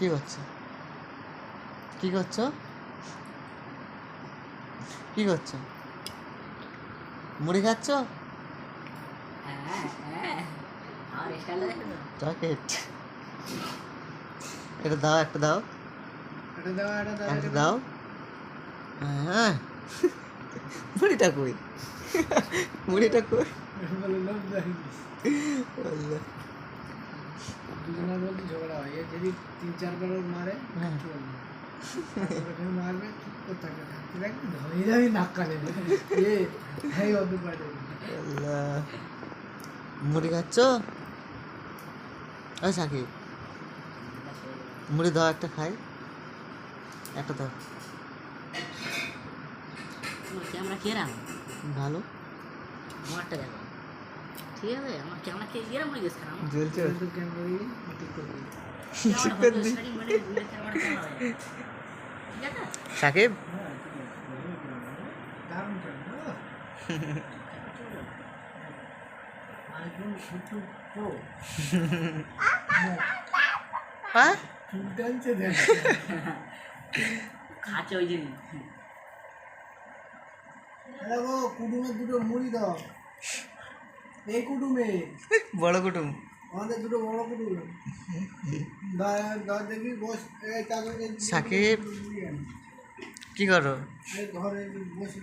কি করছো? কি করছো? কি করছো? মুড়ি খাচ্ছ? চকলেট। এটা দাও, একটা দাও, একটা দাও। হ্যাঁ, মুড়িটা কই? মুড়িটা কই? বললো দুজনের মধ্যে ঝগড়া হয়, এ যদি 3-4 বার মারে মারবে চুপ করে থাকে, দেখ ধরে যাবি নাক কানে অত পারে। মুড়ি খাচ্ছ? ওই সাকিব, মুড়ি দাও, একটা খাই, একটা দাও। ক্যামেরা কেরাম ভালো আমারটা দেখো, ঠিক আছে? আমার ক্যামেরা কে কেরাম হয়ে গেছে না? জ্বলছে। তো ক্যামেরা ঠিক করে দিই। সাকিব, দারুণ ক্যামেরা। আইফোন 17 প্রো হ্যাঁ চুল টানছে দেখ। খাচ্ছে ওই জন্য। গো কুটুমের দুটো মুড়ি দাও, এই কুটুমে বড় কুটুম। আমাদের দুটো বড় কুটুম দেখি বস সাকিব, কি করো? ঘরে বসে